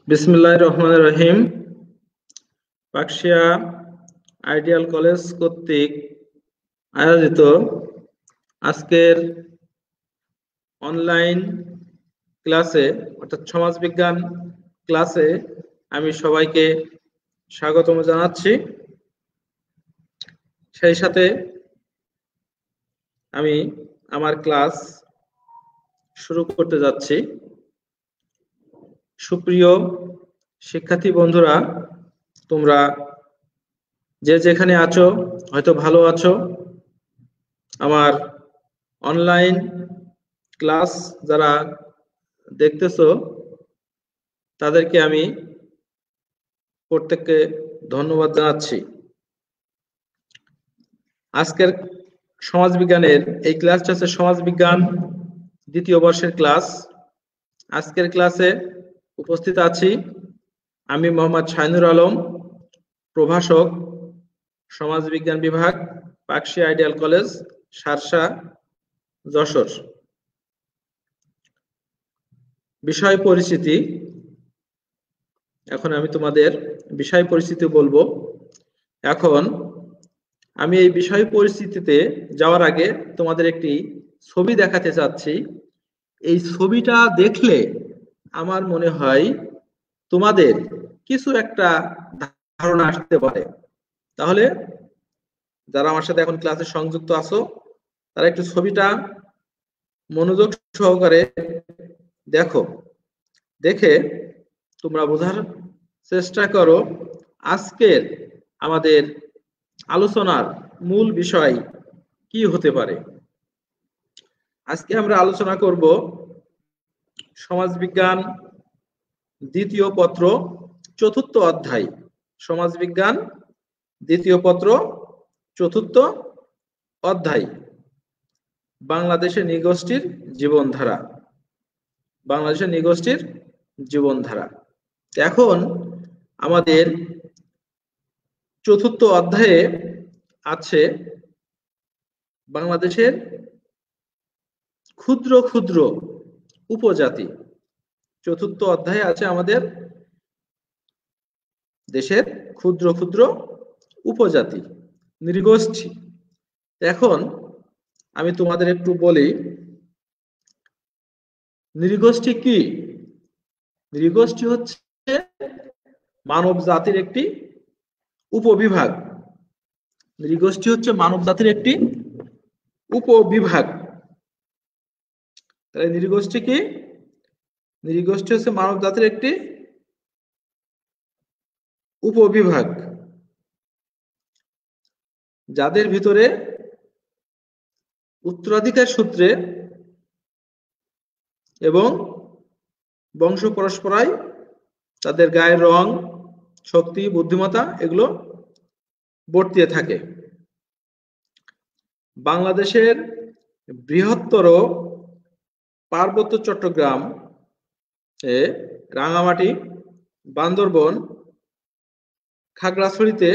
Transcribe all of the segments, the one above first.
বিসমিল্লাহির রহমানির রহিম। Pakshia ideal college কর্তৃক আয়োজিত আজকের অনলাইন ক্লাসে অর্থাৎ সমাজবিজ্ঞান ক্লাসে আমি সবাইকে স্বাগতম জানাচ্ছি। সেই সাথে আমি আমার ক্লাস শুরু করতে যাচ্ছি। সুপ্রিয় শিক্ষার্থী বন্ধুরা, তোমরা যে যেখানে আছো হয়তো ভালো আছো। আমার অনলাইন ক্লাস যারা দেখতেছো তাদেরকে আমি প্রত্যেককে ধন্যবাদ জানাচ্ছি। আজকের সমাজবিজ্ঞানের এই ক্লাসটা হচ্ছে সমাজবিজ্ঞান দ্বিতীয় বর্ষের ক্লাস। আজকের ক্লাসে উপস্থিত আছি আমি মোহাম্মদ শাহিনুর আলম, প্রভাষক, সমাজবিজ্ঞান বিভাগ, পাকশিয়া আইডিয়াল কলেজ, শার্শা, যশোর। বিষয় পরিচিতি। এখন আমি তোমাদের বিষয় পরিচিতি বলবো। এখন আমি এই বিষয় পরিস্থিতিতে যাওয়ার আগে তোমাদের একটি ছবি দেখাতে চাচ্ছি। এই ছবিটা দেখলে আমার মনে হয় তোমাদের কিছু একটা ধারণা আসতে পারে। তাহলে যারা আমার সাথে এখন ক্লাসে সংযুক্ত আছো তারা একটু ছবিটা মনোযোগ সহকারে দেখো, দেখে তোমরা বোঝার চেষ্টা করো আজকের আমাদের আলোচনার মূল বিষয় কি হতে পারে। আজকে আমরা আলোচনা করব সমাজবিজ্ঞান দ্বিতীয় পত্র চতুর্থ অধ্যায়। সমাজবিজ্ঞান দ্বিতীয় পত্র চতুর্থ অধ্যায়, বাংলাদেশের নৃগোষ্ঠীর জীবনধারা। বাংলাদেশের নৃগোষ্ঠীর জীবনধারা। এখন আমাদের চতুর্থ অধ্যায়ে আছে বাংলাদেশের ক্ষুদ্র ক্ষুদ্র উপজাতি। চতুর্থ অধ্যায়ে আছে আমাদের দেশের ক্ষুদ্র ক্ষুদ্র উপজাতি, নৃগোষ্ঠী। এখন আমি তোমাদের একটু বলি নৃগোষ্ঠী কি। নৃগোষ্ঠী হচ্ছে মানব জাতির একটি উপবিভাগ। নৃগোষ্ঠী হচ্ছে মানব জাতির একটি উপবিভাগ। তাহলে নৃগোষ্ঠী কি? নৃগোষ্ঠী হচ্ছে মানব জাতির একটি উপবিভাগ, যাদের ভিতরে উত্তরাধিকার সূত্রে এবং বংশ পরস্পরায় তাদের গায়ের রং, শক্তি, বুদ্ধিমত্তা এগুলো বর্তিয়ে থাকে। বাংলাদেশের বৃহত্তর পার্বত্য চট্টগ্রাম, রাঙামাটি, বান্দরবন, খাগড়াছড়িতে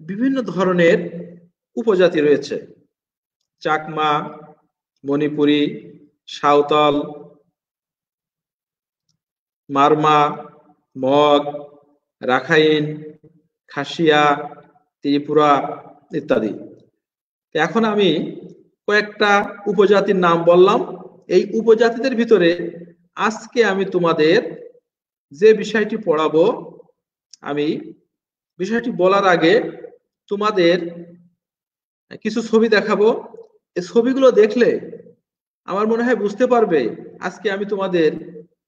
বিভিন্ন ধরনের উপজাতি রয়েছে। চাকমা, মণিপুরী, সাঁওতাল, মারমা, মগ, রাখাইন, খাসিয়া, ত্রিপুরা ইত্যাদি। এখন আমি কয়েকটা উপজাতির নাম বললাম। এই উপজাতিদের ভিতরে আজকে আমি তোমাদের যে বিষয়টি পড়াবো, আমি বিষয়টি বলার আগে তোমাদের কিছু ছবি দেখাবো। এই ছবিগুলো দেখলে আমার মনে হয় বুঝতে পারবে আজকে আমি তোমাদের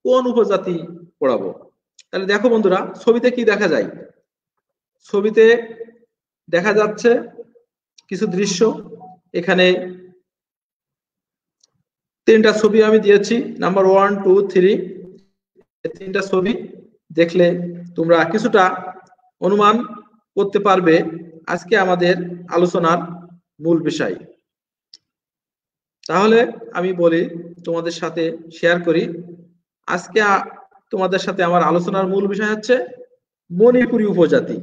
কোন উপজাতি পড়াবো। তাহলে দেখো বন্ধুরা, ছবিতে কি দেখা যায়। ছবিতে দেখা যাচ্ছে কিছু দৃশ্য। এখানে তিনটা ছবি আমি দিয়েছি, নাম্বার 1, 2, 3। তিনটা ছবি দেখলে তোমরা কিছুটা অনুমান করতে পারবে আজকে আমাদের আলোচনার মূল বিষয়। তাহলে আমি বলি, তোমাদের সাথে শেয়ার করি। আজকে তোমাদের সাথে আমার আলোচনার মূল বিষয় হচ্ছে মণিপুরী উপজাতি।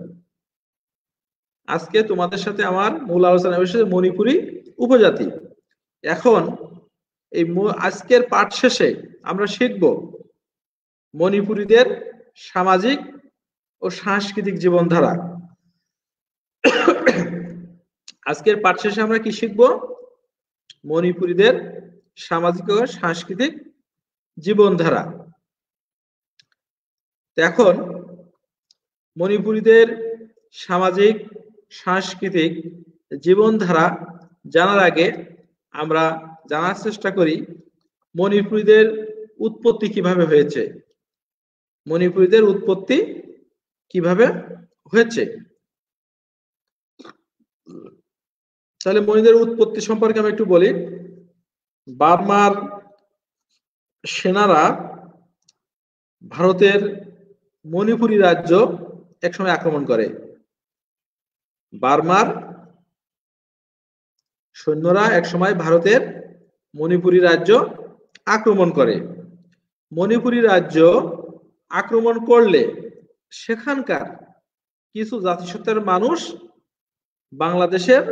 আজকে তোমাদের সাথে আমার মূল আলোচনা বিষয় মণিপুরী উপজাতি। এখন এই আজকের পাঠ শেষে আমরা শিখব মণিপুরীদের সামাজিক ও সাংস্কৃতিক জীবনধারা। আজকের পাঠ শেষে আমরা কি শিখব? মণিপুরীদের সামাজিক ও সাংস্কৃতিক জীবনধারা। এখন মণিপুরীদের সামাজিক সাংস্কৃতিক জীবনধারা জানার আগে আমরা জানার চেষ্টা করি মণিপুরীদের উৎপত্তি কিভাবে হয়েছে। মণিপুরীদের উৎপত্তি কিভাবে হয়েছে? তাহলে মণিপুরীদের উৎপত্তি সম্পর্কে আমি একটু বলি। বার্মার সেনারা ভারতের মণিপুরী রাজ্য একসময় আক্রমণ করে। বার্মার সৈন্যরা একসময় ভারতের মণিপুরী রাজ্য আক্রমণ করে। মণিপুরী রাজ্য আক্রমণ করলে সেখানকার কিছু জাতিসত্তার মানুষ বাংলাদেশের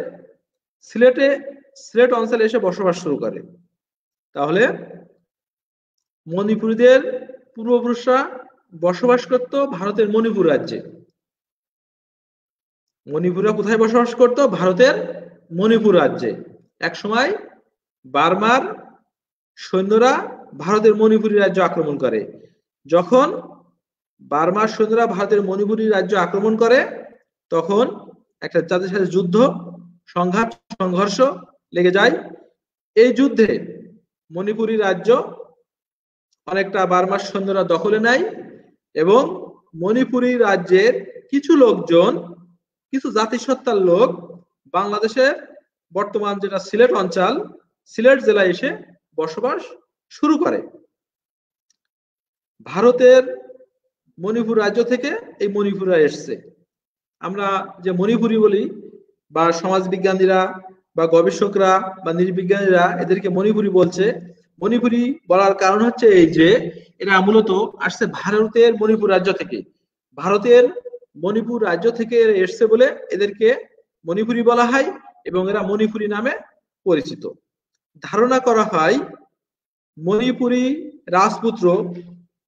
সিলেট অঞ্চলে এসে বসবাস শুরু করে। তাহলে মণিপুরীদের পূর্বপুরুষরা বসবাস করত ভারতের মণিপুর রাজ্যে। মণিপুররা কোথায় বসবাস করত? ভারতের মণিপুর রাজ্যে। এক সময় বার্মার সৈন্যরা ভারতের মণিপুরী রাজ্য আক্রমণ করে। যখন বার্মার সৈন্যরা ভারতের মণিপুরী রাজ্য আক্রমণ করে তখন একটা তাদের সাথে যুদ্ধ, সংঘাত, সংঘর্ষ লেগে যায়। এই যুদ্ধে মণিপুরী রাজ্য অনেকটা বার্মার সৈন্যরা দখলে নেয় এবং মণিপুরী রাজ্যের কিছু লোকজন, কিছু জাতিসত্তার লোক বাংলাদেশের বর্তমান যেটা সিলেট অঞ্চল, সিলেট জেলায় এসে বসবাস শুরু করে। ভারতের মণিপুর রাজ্য থেকে এই মণিপুররা এসছে। আমরা যে মণিপুরী বলি বা সমাজবিজ্ঞানীরা বা গবেষকরা বা নৃবিজ্ঞানীরা এদেরকে মণিপুরী বলছে। মণিপুরী বলার কারণ হচ্ছে এই যে এরা মূলত আসছে ভারতের মণিপুর রাজ্য থেকে। ভারতের মণিপুর রাজ্য থেকে এসছে বলে এদেরকে মণিপুরী বলা হয় এবং এরা মণিপুরী নামে পরিচিত। ধারণা করা হয় মণিপুরী রাজপুত্র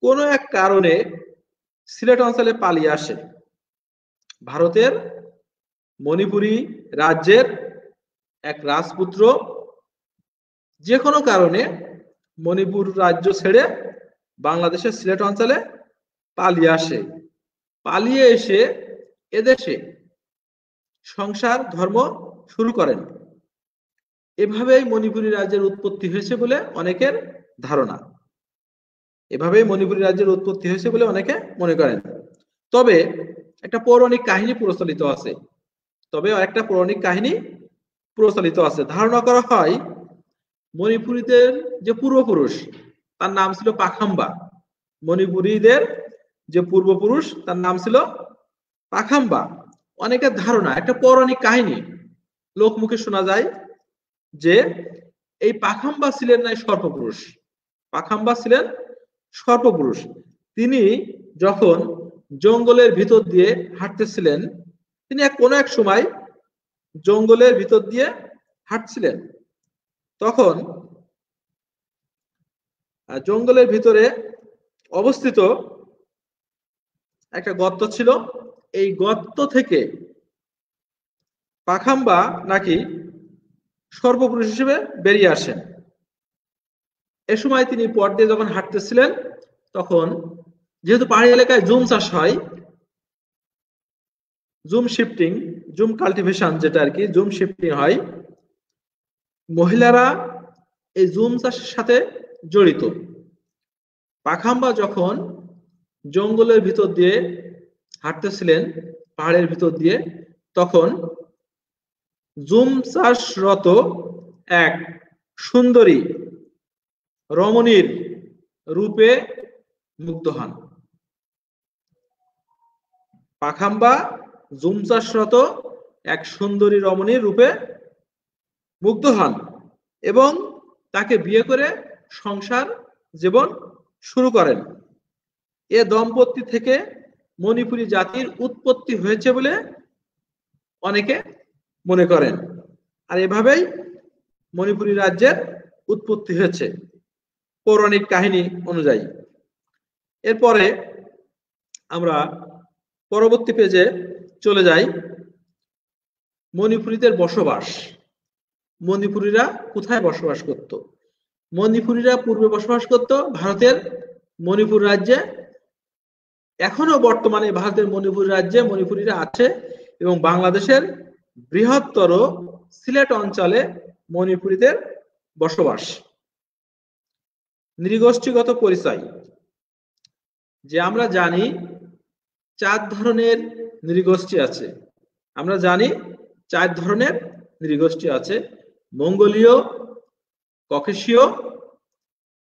কোনো এক কারণে সিলেট অঞ্চলে পালিয়ে আসে। ভারতের মণিপুরী রাজ্যের এক রাজপুত্র যে কোনো কারণে মণিপুর রাজ্য ছেড়ে বাংলাদেশের সিলেট অঞ্চলে পালিয়ে আসে। পালিয়ে এসে এদেশে সংসার ধর্ম শুরু করেন। এভাবেই মণিপুরী রাজ্যের উৎপত্তি হয়েছে বলে অনেকের ধারণা। এভাবেই মণিপুরী রাজ্যের উৎপত্তি হয়েছে বলে অনেকে মনে করেন। তবে একটা পৌরাণিক কাহিনী প্রচলিত আছে। ধারণা করা হয় মণিপুরীদের যে পূর্বপুরুষ তার নাম ছিল পাখাম্বা। মণিপুরীদের যে পূর্বপুরুষ তার নাম ছিল পাখাম্বা। অনেকের ধারণা, একটা পৌরাণিক কাহিনী লোকমুখে শোনা যায় যে এই পাখাম্বা ছিলেন নাই সর্পপুরুষ। পাখাম্বা ছিলেন সর্পপুরুষ। তিনি যখন জঙ্গলের ভিতর দিয়ে হাঁটতেছিলেন, তিনি কোনো এক সময় জঙ্গলের ভিতর দিয়ে হাঁটছিলেন। তখন জঙ্গলের ভিতরে অবস্থিত একটা গর্ত ছিল। এই গর্ত থেকে পাখাম্বা নাকি সর্বপুরুষ হিসেবে বেরিয়ে আসেন। এ সময় তিনি পথ দিয়ে যখন হাঁটতেছিলেন তখন যেহেতু পাহাড়ি এলাকায় জুম চাষ হয়, জুম শিফটিং, জুম কাল্টিভেশন যেটা আর কি, জুম শিফটিং হয়, মহিলারা এই জুম চাষের সাথে জড়িত। পাখাম্বা যখন জঙ্গলের ভিতর দিয়ে হাঁটতেছিলেন পাহাড়ের ভিতর দিয়ে, তখন জুম চাষরত এক সুন্দরী রমণীর রূপে মুগ্ধ হন। পাখাম্বা জুম চাষরত এক সুন্দরী রমণীর রূপে মুগ্ধ হন এবং তাকে বিয়ে করে সংসার জীবন শুরু করেন। এ দম্পতি থেকে মণিপুরী জাতির উৎপত্তি হয়েছে বলে অনেকে মনে করেন। আর এভাবেই মণিপুরী রাজ্যের উৎপত্তি হয়েছে পৌরাণিক কাহিনী অনুযায়ী। এরপরে আমরা পরবর্তী পেজে চলে যাই। মণিপুরীদের বসবাস। মণিপুরীরা কোথায় বসবাস করত? মণিপুরীরা পূর্বে বসবাস করত ভারতের মণিপুর রাজ্যে। এখনো বর্তমানে ভারতের মণিপুর রাজ্যে মণিপুরীরা আছে এবং বাংলাদেশের বৃহত্তর সিলেট অঞ্চলে মণিপুরীদের বসবাস। নৃগোষ্ঠীগত পরিচয়। যে আমরা জানি 4 ধরনের নৃগোষ্ঠী আছে। আমরা জানি 4 ধরনের নৃগোষ্ঠী আছে: মঙ্গোলীয়, ককেশীয়,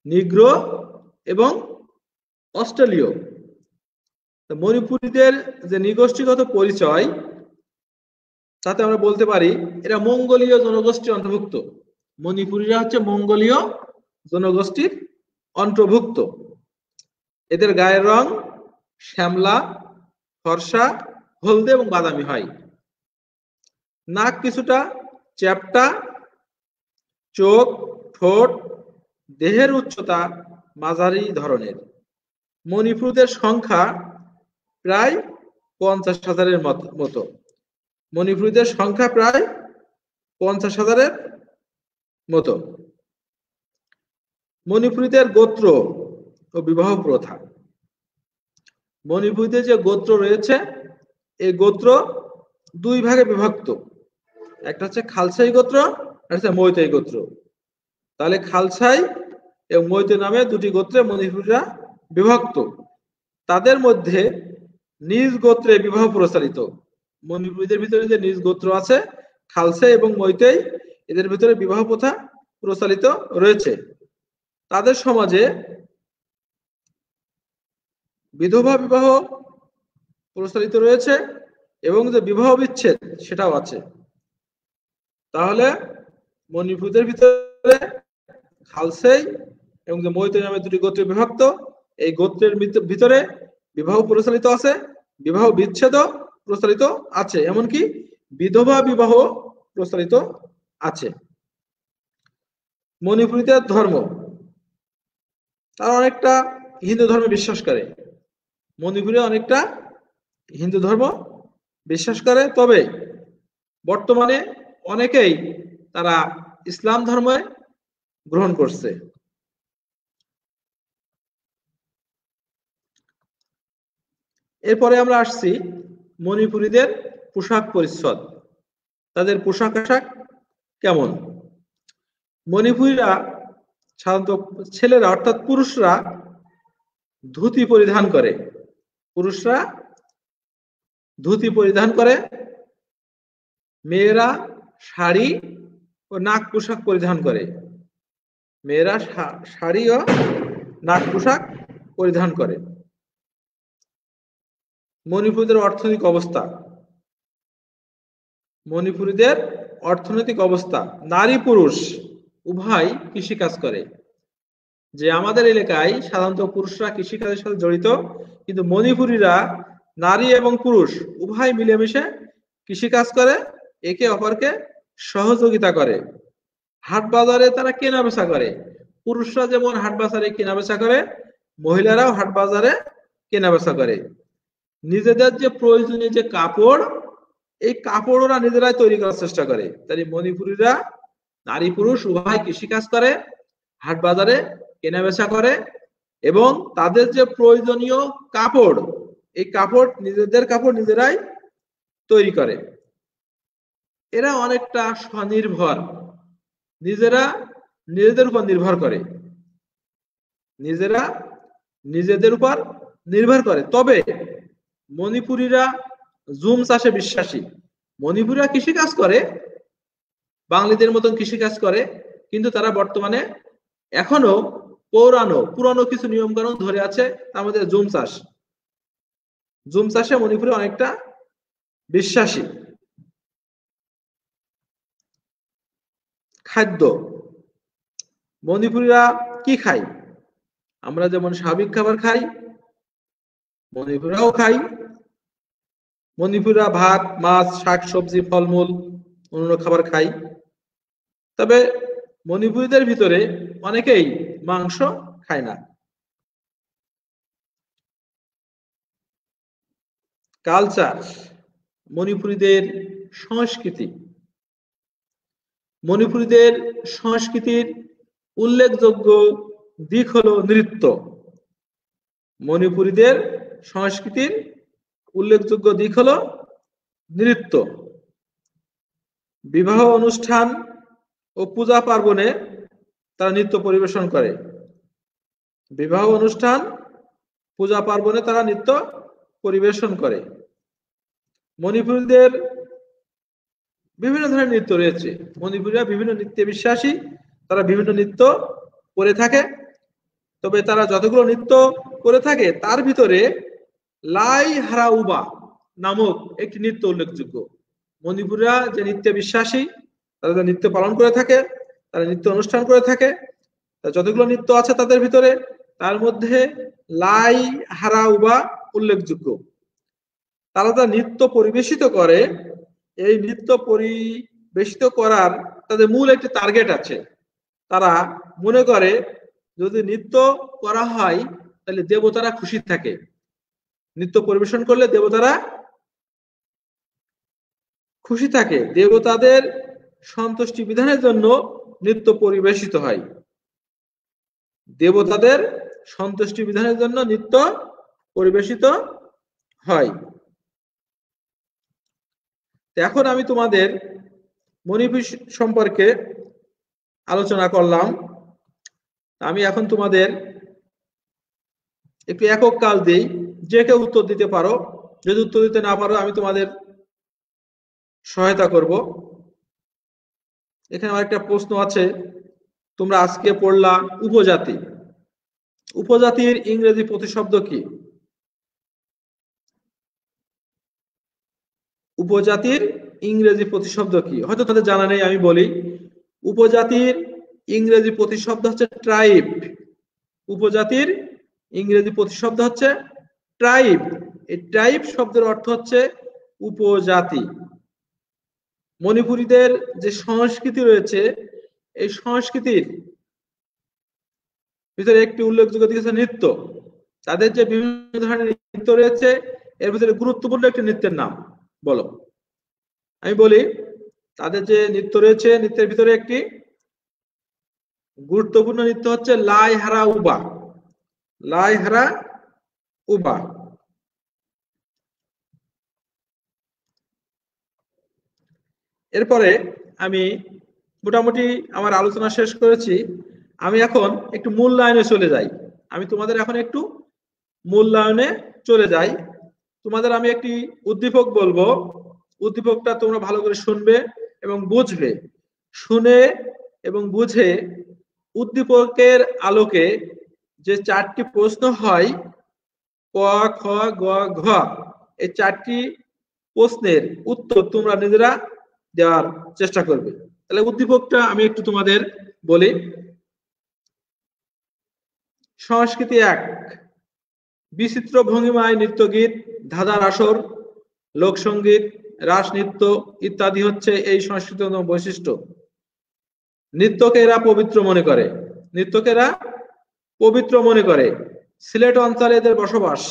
নিগ্রো এবং অস্ট্রেলীয়। মণিপুরীদের যে নৃগোষ্ঠীগত পরিচয়, তাতে আমরা বলতে পারি এরা মঙ্গোলীয় জনগোষ্ঠীর অন্তর্ভুক্ত। মণিপুরীরা হচ্ছে মঙ্গোলীয় জনগোষ্ঠীর অন্তর্ভুক্ত। এদের গায়ের রং শ্যামলা, ফর্সা, হলদে এবং বাদামি হয়। নাক কিছুটা চ্যাপ্টা, চোখ, ঠোঁট, দেহের উচ্চতা মাঝারি ধরনের। মণিপুরীদের সংখ্যা প্রায় 50,000-এর মতো। মণিপুরীদের সংখ্যা প্রায় 50,000-এর মতো। মণিপুরীদের গোত্র ও বিবাহ প্রথা। মণিপুরীদের যে গোত্র রয়েছে, এই গোত্র 2 ভাগে বিভক্ত। একটা হচ্ছে খালসাই গোত্র, আর হচ্ছে মৈতৈ গোত্র। তাহলে খালসাই এবং মৈতৈ নামে 2টি গোত্রে মণিপুরীরা বিভক্ত। তাদের মধ্যে নিজ গোত্রে বিবাহ প্রচলিত। মণিপুরীদের ভিতরে যে নিজ গোত্র আছে খালসাই এবং মৈতৈ, এদের ভিতরে বিবাহ প্রথা প্রচলিত রয়েছে। তাদের সমাজে বিধবা বিবাহ প্রচলিত রয়েছে এবং যে বিবাহ বিচ্ছেদ সেটাও আছে। তাহলে মণিপুরীদের ভিতরে খালসাই এবং যে মৈতৈ নামে 2টি গোত্রে বিভক্ত। এই গোত্রের ভিতরে বিবাহ প্রচলিত আছে, বিবাহ বিচ্ছেদ প্রচলিত আছে, এমনকি বিধবা বিবাহ প্রচলিত আছে। মণিপুরীদের ধর্ম, তারা অনেকটা হিন্দু ধর্মে বিশ্বাস করে। মণিপুরে অনেকটা হিন্দু ধর্ম বিশ্বাস করে, তবে বর্তমানে অনেকেই তারা ইসলাম ধর্মে গ্রহণ করছে। এরপরে আমরা আসছি মণিপুরীদের পোশাক পরিচ্ছদ। তাদের পোশাক আশাক কেমন? মণিপুরীরা সাধারণত ছেলেরা অর্থাৎ পুরুষরা ধুতি পরিধান করে। পুরুষরা ধুতি পরিধান করে, মেয়েরা শাড়ি ও নাক পোশাক পরিধান করে। মেয়েরা শাড়ি ও নাক পোশাক পরিধান করে। মণিপুরীদের অর্থনৈতিক অবস্থা। মণিপুরীদের অর্থনৈতিক অবস্থা, নারী পুরুষ উভয় কৃষিকাজ করে। যে আমাদের এলাকায় সাধারণত পুরুষরা কৃষিকাজের সাথে জড়িত, কিন্তু মণিপুরীরা নারী এবং পুরুষ উভয় মিলেমিশে কৃষিকাজ করে, একে অপরকে সহযোগিতা করে। হাট বাজারে তারা কেনা বেচা করে। পুরুষরা যেমন হাট বাজারে কেনা বেচা করে, মহিলারাও হাট বাজারে কেনা বেচা করে। নিজেদের যে প্রয়োজনীয় যে কাপড়, এই কাপড় ওরা নিজেরাই তৈরি করার চেষ্টা করে। তাই মণিপুরীরা নারী পুরুষ উভয় কৃষিকাজ করে, হাট বাজারে কেনা বেচা করে এবং তাদের যে প্রয়োজনীয় কাপড়, এই কাপড় নিজেদের কাপড় নিজেরাই তৈরি করে। এরা অনেকটা স্বনির্ভর, নিজেরা নিজেদের উপর নির্ভর করে। নিজেরা নিজেদের উপর নির্ভর করে। তবে মণিপুরীরা জুম চাষে বিশ্বাসী। মণিপুরীরা কৃষিকাজ করে, বাঙালিদের মতন কৃষিকাজ করে, কিন্তু তারা বর্তমানে এখনো পুরানো কিছু নিয়ম কানুন ধরে আছে। তার মধ্যে জুম চাষ। জুম চাষে মণিপুরে অনেকটা বিশ্বাসী। খাদ্য, মণিপুরীরা কি খায়? আমরা যেমন স্বাভাবিক খাবার খাই, মণিপুরীরাও খাই। মণিপুরীরা ভাত, মাছ, শাক সবজি, ফলমূল, অন্যান্য খাবার খায়। তবে মণিপুরীদের ভিতরে অনেকেই মাংস খায় না। কালচার, মণিপুরীদের সংস্কৃতি। মণিপুরীদের সংস্কৃতির উল্লেখযোগ্য দিক হলো নৃত্য। মণিপুরীদের সংস্কৃতির উল্লেখযোগ্য দিক হলো নৃত্য। বিবাহ অনুষ্ঠান ও পূজা পার্বণে তারা নৃত্য পরিবেশন করে। বিবাহ অনুষ্ঠান, পূজা পার্বণে তারা নৃত্য পরিবেশন করে। মণিপুরীদের বিভিন্ন ধরনের নৃত্য রয়েছে। মণিপুরীরা বিভিন্ন নৃত্যে বিশ্বাসী, তারা বিভিন্ন নৃত্য করে থাকে। তবে তারা যতগুলো নৃত্য করে থাকে তার ভিতরে লাই হারাউবা নামক একটি নৃত্য উল্লেখযোগ্য। মণিপুরীরা যে নৃত্যে বিশ্বাসী, তারা যে নৃত্য পালন করে থাকে, তারা নৃত্য অনুষ্ঠান করে থাকে, যতগুলো নৃত্য আছে তাদের ভিতরে তার মধ্যে লাই হারাউবা উল্লেখযোগ্য। তারা যা নৃত্য পরিবেশিত করে, এই নৃত্য পরিবেশিত করার তাদের মূল একটি টার্গেট আছে। তারা মনে করে যদি নৃত্য করা হয় তাহলে দেবতারা খুশি থাকে, নৃত্য পরিবেশন করলে দেবতারা খুশি থাকে, দেবতাদের সন্তুষ্টি বিধানের জন্য নৃত্য পরিবেশিত হয়। দেবতাদের সন্তুষ্টি বিধানের জন্য নৃত্য পরিবেশিত হয়। এখন আমি তোমাদের মণিপুর সম্পর্কে আলোচনা করলাম। আমি এখন তোমাদের একটু একক কাল দিই, যে কেউ উত্তর দিতে পারো। যদি উত্তর দিতে না পারো আমি তোমাদের সহায়তা করব। এখানে আমার একটা প্রশ্ন আছে, তোমরা আজকে পড়লা উপজাতি। উপজাতির ইংরেজি প্রতিশব্দ কি? উপজাতির ইংরেজি প্রতিশব্দ কি? হয়তো তাদের জানা নেই, আমি বলি। উপজাতির ইংরেজি প্রতিশব্দ হচ্ছে ট্রাইব। উপজাতির ইংরেজি প্রতিশব্দ হচ্ছে ট্রাইব। এই ট্রাইব শব্দের অর্থ হচ্ছে উপজাতি। মণিপুরীদের যে সংস্কৃতি রয়েছে, এই সংস্কৃতির ভিতরে একটি উল্লেখযোগ্য দিক হচ্ছে নৃত্য। তাদের যে বিভিন্ন ধরনের নৃত্য রয়েছে, এর ভিতরে গুরুত্বপূর্ণ একটি নৃত্যের নাম বলো। আমি বলি, তাদের যে নৃত্য রয়েছে, নৃত্যের ভিতরে একটি গুরুত্বপূর্ণ নৃত্য হচ্ছে লাই হারা উবা। লাই হারা উবা। এরপরে আমি মোটামুটি আমার আলোচনা শেষ করেছি। আমি এখন একটু মূল্যায়নে চলে যাই। আমি তোমাদের এখন একটু মূল্যায়নে চলে যাই। তোমাদের আমি একটি উদ্দীপক বলবো, উদ্দীপকটা তোমরা ভালো করে শুনবে এবং বুঝবে। শুনে এবং বুঝে উদ্দীপকের আলোকে যে 4টি প্রশ্ন হয়, ক, খ, গ, ঘ, এই 4টি প্রশ্নের উত্তর তোমরা নিজেরা দেওয়ার চেষ্টা করবে। তাহলে উদ্দীপকটা আমি একটু তোমাদের বলি। সংস্কৃতি 1, বিচিত্র ভঙ্গিমায় নৃত্যগীত, ধাঁধার আসর, লোকসঙ্গীত, রাসনৃত্য ইত্যাদি হচ্ছে এই সংস্কৃতির বৈশিষ্ট্য। নৃত্যকে এরা পবিত্র মনে করে। নৃত্যকেরা পবিত্র মনে করে। সিলেট অঞ্চলে এদের বসবাস।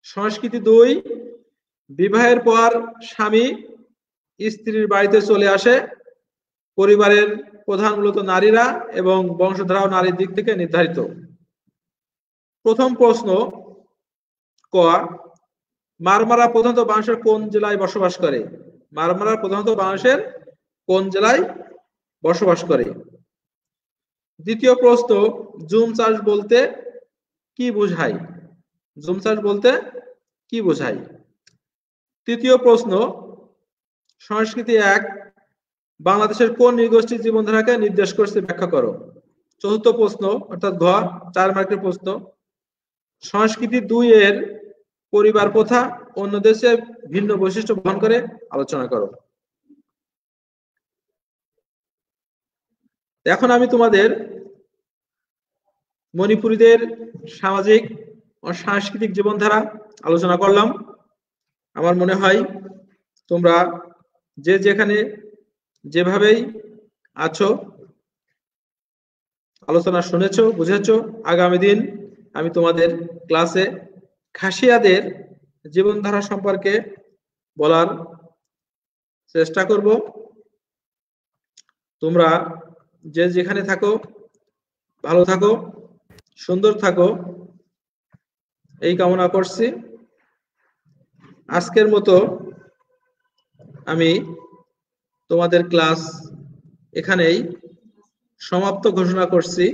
সংস্কৃতি 2, বিবাহের পর স্বামী স্ত্রীর বাড়িতে চলে আসে। পরিবারের প্রধান মূলত নারীরা এবং বংশধারাও নারীর দিক থেকে নির্ধারিত। প্রথম প্রশ্ন ক, মারমারা প্রধানত বাংলাদেশের কোন জেলায় বসবাস করে? মারমারা প্রধানত বাংলাদেশের কোন জেলায় বসবাস করে? দ্বিতীয় প্রশ্ন, জুম চাষ বলতে কি বোঝায়? জুম চাষ বলতে কি বোঝায়? তৃতীয় প্রশ্ন, সংস্কৃতি 1 বাংলাদেশের কোন নৃগোষ্ঠীর জীবনধারাকে নির্দেশ করছে ব্যাখ্যা করো। চতুর্থ প্রশ্ন অর্থাৎ ঘ, 4 মার্কের প্রশ্ন, সংস্কৃতি 2 এর পরিবার প্রথা অন্য দেশে ভিন্ন বৈশিষ্ট্য বহন করে, আলোচনা করো। এখন আমি তোমাদের মণিপুরীদের সামাজিক ও সাংস্কৃতিক জীবনধারা আলোচনা করলাম। আমার মনে হয় তোমরা যে যেখানে যেভাবেই আছো আলোচনা শুনেছো, বুঝেছো। আগামী দিন আমি তোমাদের ক্লাসে খাসিয়াদের জীবনধারা সম্পর্কে বলার চেষ্টা করব। তোমরা যে যেখানে থাকো ভালো থাকো, সুন্দর থাকো, এই কামনা করছি। আজকের মতো আমি তোমাদের ক্লাস এখানেই সমাপ্ত ঘোষণা করছি।